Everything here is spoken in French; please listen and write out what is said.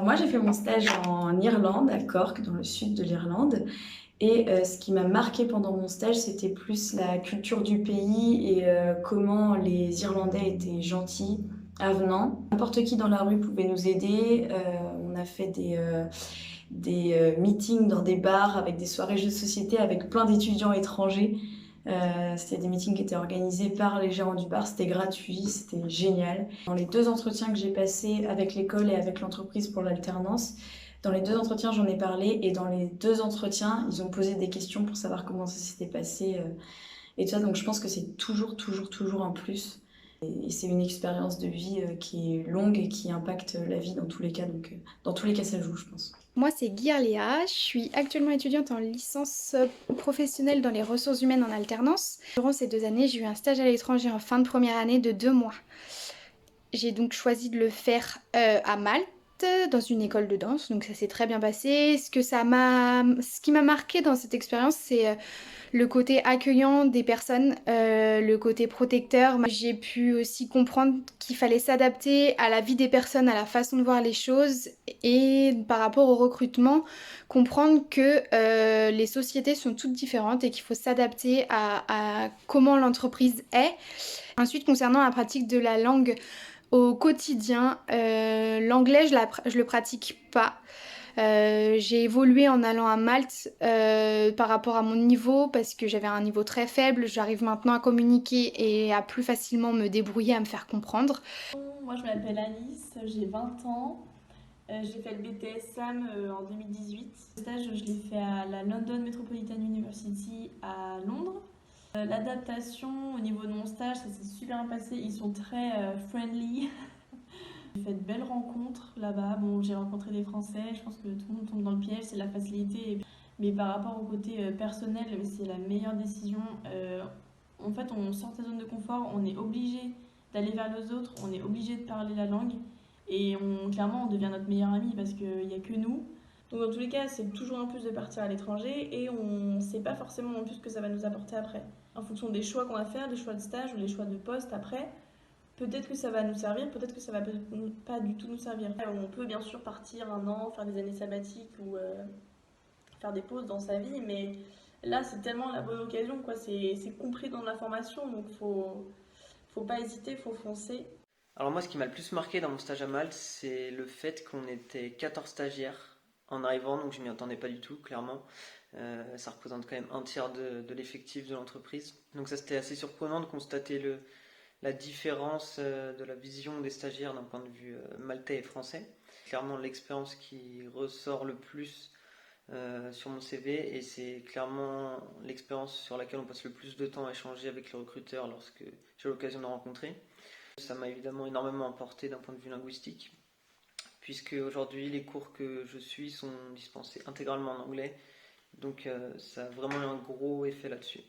Moi, j'ai fait mon stage en Irlande, à Cork, dans le sud de l'Irlande. Et ce qui m'a marqué pendant mon stage, c'était plus la culture du pays et comment les Irlandais étaient gentils, avenants. N'importe qui dans la rue pouvait nous aider. On a fait des meetings dans des bars avec des soirées jeux de société avec plein d'étudiants étrangers. C'était des meetings qui étaient organisés par les gérants du bar, c'était gratuit, c'était génial. Dans les deux entretiens que j'ai passés avec l'école et avec l'entreprise pour l'alternance, dans les deux entretiens j'en ai parlé et dans les deux entretiens ils ont posé des questions pour savoir comment ça s'était passé et tout ça. Donc je pense que c'est toujours un plus. Et c'est une expérience de vie qui est longue et qui impacte la vie dans tous les cas. Donc dans tous les cas ça joue, je pense. Moi, c'est Guy-Léa. Je suis actuellement étudiante en licence professionnelle dans les ressources humaines en alternance. Durant ces 2 années, j'ai eu un stage à l'étranger en fin de première année de 2 mois. J'ai donc choisi de le faire à Malte, dans une école de danse, donc ça s'est très bien passé. Ce qui m'a marqué dans cette expérience, c'est le côté accueillant des personnes, le côté protecteur. J'ai pu aussi comprendre qu'il fallait s'adapter à la vie des personnes, à la façon de voir les choses et par rapport au recrutement, comprendre que les sociétés sont toutes différentes et qu'il faut s'adapter à comment l'entreprise est. Ensuite, concernant la pratique de la langue au quotidien, l'anglais, je le pratique pas. J'ai évolué en allant à Malte par rapport à mon niveau parce que j'avais un niveau très faible. J'arrive maintenant à communiquer et à plus facilement me débrouiller, à me faire comprendre. Moi, je m'appelle Alice, j'ai 20 ans. J'ai fait le BTS SAM en 2018. Le stage, je l'ai fait à la London Metropolitan University à Londres. L'adaptation au niveau de mon stage, ça s'est super bien passé. Ils sont très friendly. J'ai fait de belles rencontres là-bas. Bon, j'ai rencontré des Français. Je pense que tout le monde tombe dans le piège, c'est la facilité. Mais par rapport au côté personnel, c'est la meilleure décision. En fait, on sort de sa zone de confort, on est obligé d'aller vers les autres, on est obligé de parler la langue. Et clairement, on devient notre meilleur ami parce qu'il n'y a que nous. Donc dans tous les cas, c'est toujours un plus de partir à l'étranger et on ne sait pas forcément non plus ce que ça va nous apporter après. En fonction des choix qu'on va faire, des choix de stage ou des choix de poste après, peut-être que ça va nous servir, peut-être que ça va pas du tout nous servir. On peut bien sûr partir un an, faire des années sabbatiques ou faire des pauses dans sa vie, mais là c'est tellement la bonne occasion, quoi. C'est compris dans la formation, donc faut pas hésiter, faut foncer. Alors moi, ce qui m'a le plus marqué dans mon stage à Malte, c'est le fait qu'on était 14 stagiaires en arrivant, donc je m'y attendais pas du tout, clairement. Ça représente quand même un tiers de l'effectif de l'entreprise. Donc ça, c'était assez surprenant de constater la différence de la vision des stagiaires d'un point de vue maltais et français. Clairement, l'expérience qui ressort le plus sur mon CV et c'est clairement l'expérience sur laquelle on passe le plus de temps à échanger avec le recruteur lorsque j'ai l'occasion de le rencontrer. Ça m'a évidemment énormément apporté d'un point de vue linguistique, puisque aujourd'hui les cours que je suis sont dispensés intégralement en anglais, donc ça a vraiment eu un gros effet là-dessus.